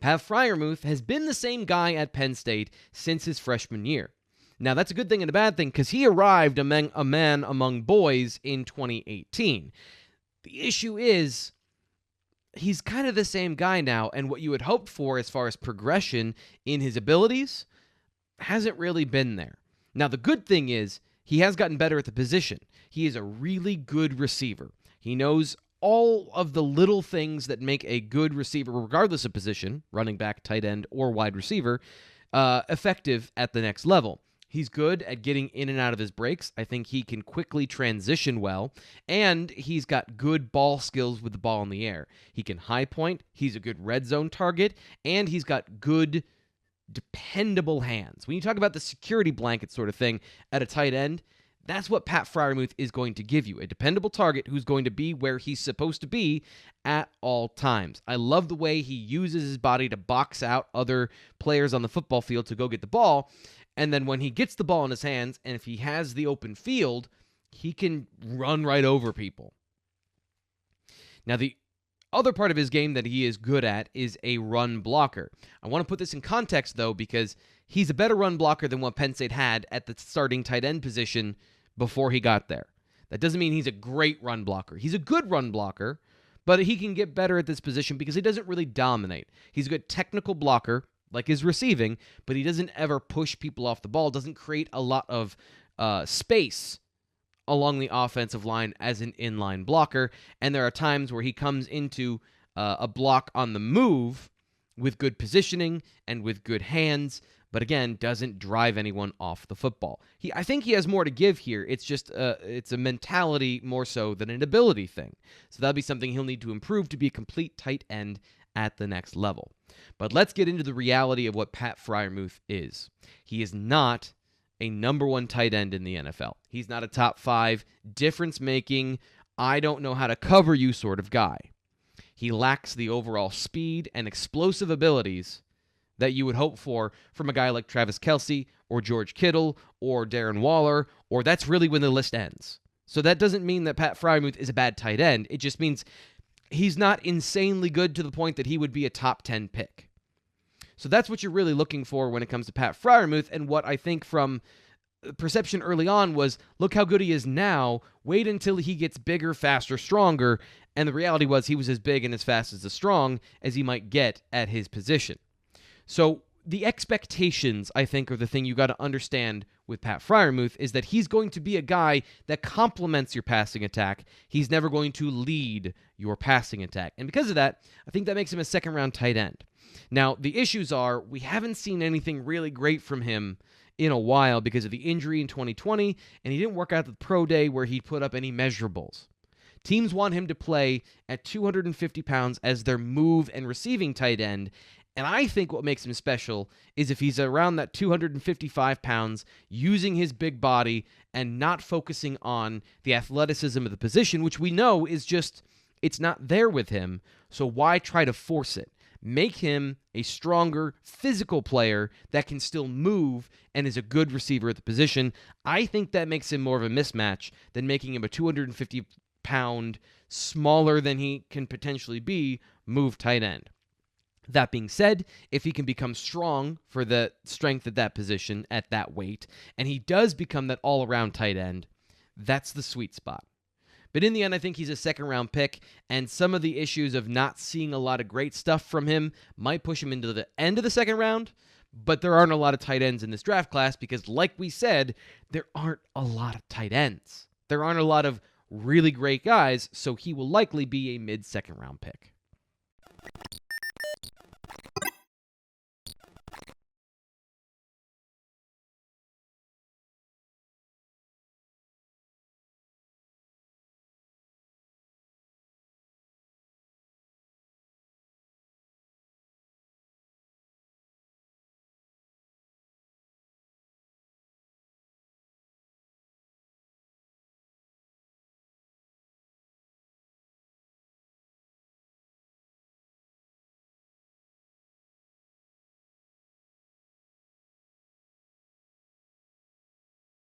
Pat Freiermuth has been the same guy at Penn State since his freshman year. Now, that's a good thing and a bad thing because he arrived a man among boys in 2018. The issue is he's kind of the same guy now, and what you had hoped for as far as progression in his abilities hasn't really been there. Now, the good thing is he has gotten better at the position. He is a really good receiver. He knows all of the little things that make a good receiver, regardless of position, running back, tight end, or wide receiver, effective at the next level. He's good at getting in and out of his breaks. I think he can quickly transition well, and he's got good ball skills with the ball in the air. He can high point, he's a good red zone target, and he's got good, dependable hands. When you talk about the security blanket sort of thing at a tight end, that's what Pat Freiermuth is going to give you, a dependable target who's going to be where he's supposed to be at all times. I love the way he uses his body to box out other players on the football field to go get the ball, and then when he gets the ball in his hands, and if he has the open field, he can run right over people. Now, the other part of his game that he is good at is a run blocker. I want to put this in context, though, because he's a better run blocker than what Penn State had at the starting tight end position before he got there. That doesn't mean he's a great run blocker. He's a good run blocker, but he can get better at this position because he doesn't really dominate. He's a good technical blocker, like his receiving, but he doesn't ever push people off the ball, doesn't create a lot of space along the offensive line as an inline blocker, and there are times where he comes into a block on the move with good positioning and with good hands, but again, doesn't drive anyone off the football. I think he has more to give here. It's just it's a mentality more so than an ability thing. So that'll be something he'll need to improve to be a complete tight end at the next level. But let's get into the reality of what Pat Freiermuth is. He is not a number one tight end in the NFL. He's not a top 5 difference-making, I don't know how to cover you sort of guy. He lacks the overall speed and explosive abilities that you would hope for from a guy like Travis Kelce or George Kittle or Darren Waller, or that's really when the list ends. So that doesn't mean that Pat Freiermuth is a bad tight end. It just means he's not insanely good to the point that he would be a top 10 pick. So that's what you're really looking for when it comes to Pat Freiermuth, and what I think from perception early on was, look how good he is now, wait until he gets bigger, faster, stronger, and the reality was he was as big and as fast as strong as he might get at his position. So the expectations, I think, are the thing you got to understand with Pat Freiermuth, is that he's going to be a guy that complements your passing attack. He's never going to lead your passing attack. And because of that, I think that makes him a second-round tight end. Now, the issues are we haven't seen anything really great from him in a while because of the injury in 2020, and he didn't work out the pro day where he put up any measurables. Teams want him to play at 250 pounds as their move and receiving tight end, and I think what makes him special is if he's around that 255 pounds, using his big body and not focusing on the athleticism of the position, which we know is just, it's not there with him, so why try to force it? Make him a stronger physical player that can still move and is a good receiver at the position. I think that makes him more of a mismatch than making him a 250-pound, smaller than he can potentially be, move tight end. That being said, if he can become strong for the strength at that position, at that weight, and he does become that all-around tight end, that's the sweet spot. But in the end, I think he's a second-round pick, and some of the issues of not seeing a lot of great stuff from him might push him into the end of the second round, but there aren't a lot of tight ends in this draft class because, like we said, there aren't a lot of tight ends. There aren't a lot of really great guys, so he will likely be a mid-second round pick.